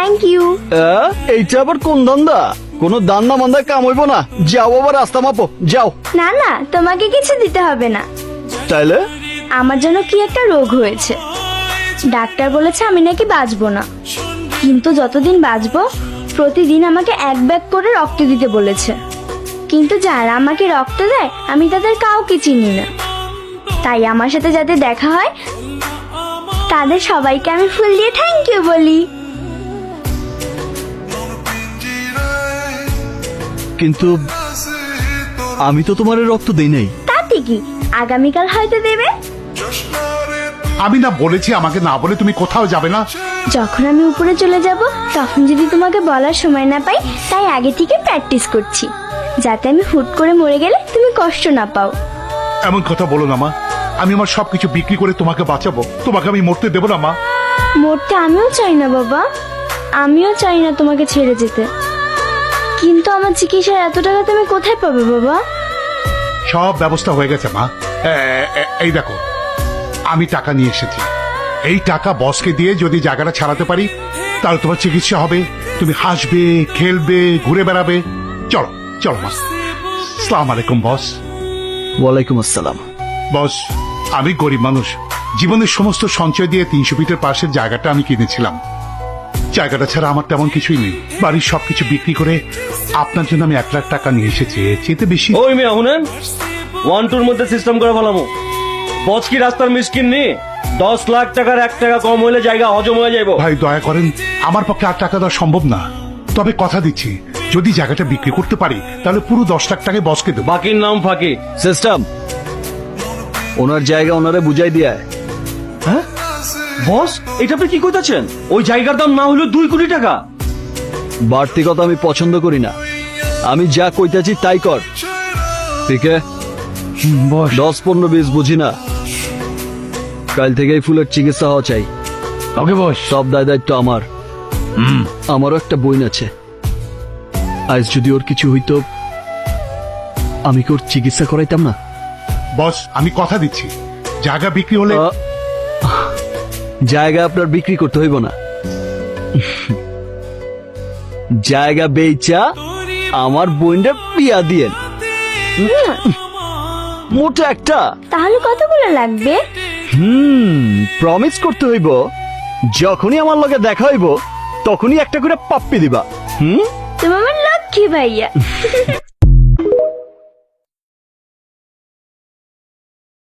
Thank you. এইটা আবার কোন ধান্দা? কোনো দান্না মান্দা কাম হইব না। যাও আবার রাস্তা মাপো, যাও। না না, তোমাকে কিছু দিতে হবে না। তাইলে আমার জন্য কি একটা রোগ হয়েছে, ডাক্তার বলেছে আমি নাকি বাঁচবো না, কিন্তু যতদিন বাঁচবো প্রতিদিন আমাকে 1 ব্যাগ করে রক্ত দিতে বলেছে। কিন্তু যারা আমাকে রক্ত দেয় আমি তাদের কাউকে চিনি না, তাই আমার সাথে যাদের দেখা হয় তাদের সবাইকে আমি ফুল দিয়ে থ্যাংক ইউ বলি। কিন্তু আমি তো তোমার রক্ত দেই নাই। তাতে কি, আগামীকাল হয়তো দেবে। আমি না বলেছি আমাকে না বলে তুমি কোথাও যাবে না। যখন আমি উপরে চলে যাব তখন যদি তোমাকে বলার সময় না পাই, তাই আগে থেকে প্র্যাকটিস করছি, যাতে আমি হুট করে মরে গেলে তুমি কষ্ট না পাও। এমন কথা বলো না মা, আমি আমার সবকিছু বিক্রি করে তোমাকে বাঁচাবো, তোমাকে আমি মরতে দেবো না মা। মরতে আমিও চাই না বাবা, আমিও চাই না তোমাকে ছেড়ে যেতে, কিন্তু আমার চিকিৎসার এত টাকা তুমি কোথায় পাবে বাবা? সব ব্যবস্থা হয়ে গেছে মা। এই দেখো, আমি টাকা নিয়ে এসেছি। এই টাকা বসকে দিয়ে যদি জায়গাটা ছাড়াতে পারি তাহলে তোমার চিকিৎসা হবে, তুমি হাসবে, খেলবে, ঘুরে বেড়াবে। চলো চলো মা। আসসালামু আলাইকুম বস। ওয়ালাইকুম আসসালাম। বস, আমি গরিব মানুষ, জীবনের সমস্ত সঞ্চয় দিয়ে 300 ফিটের পাশের জায়গাটা আমি কিনেছিলাম। জায়গাটা ছাড়া আমার তেমন কিছুই নেই, বাড়ির সবকিছু বিক্রি করে আপনার জন্য আমি 1 লাখ টাকা নিয়ে এসেছি, চেতে বেশি। ওই মেয়ে শুনেন, 1-2 মধ্যে সিস্টেম করে ফেলামো। বচ কি রাস্তার মিসকিন নি? 10 লাখ টাকার 1 টাকা কম হইলে জায়গা হজম হয়ে যাইব। ভাই দয়া করেন, আমার পক্ষে আর টাকা দেওয়া সম্ভব না, তবে কথা দিচ্ছি যদি জায়গাটা বিক্রি করতে পারি তাহলে পুরো 10 লাখ টাকায় বসকে দেবো। বাকির নাম ফাঁকি। সিস্টেম, ওনার জায়গা ওনারে বুঝাই দিয়া। হ্যাঁ বস, এটা আপনি কি কইতাছেন? ওই জায়গার দাম না হলো 2 কোটি টাকা। বাড়তি কথা আমি পছন্দ করি না, আমি যা কইতাছি তাই কর। ঠিক আছে বস? 10-15-20 বুঝি না, কাল থেকেই ফুলের চিকিৎসা হওয়া চাই। ওকে বস। সব দায় দায়িত্ব আমার। আমারও একটা বোন আছে, আজ যদি ওর কিছু হইতো আমি কি ওর চিকিৎসা করাইতাম না? বস, আমি কথা দিচ্ছি জায়গা বিক্রি হলে জায়গা আপনার বিক্রি করতে হইব না, জায়গা বেচা আমার বোনটা বিয়া দিয়েন। মোটা একটা। তাহলে কতগুলো লাগবে? প্রমিস করতে হইব, যখনই আমার লগে দেখা হইব তখনই একটা করে পাপ্পি দিবা। তুমি আমার লক্ষ্মী ভাইয়া।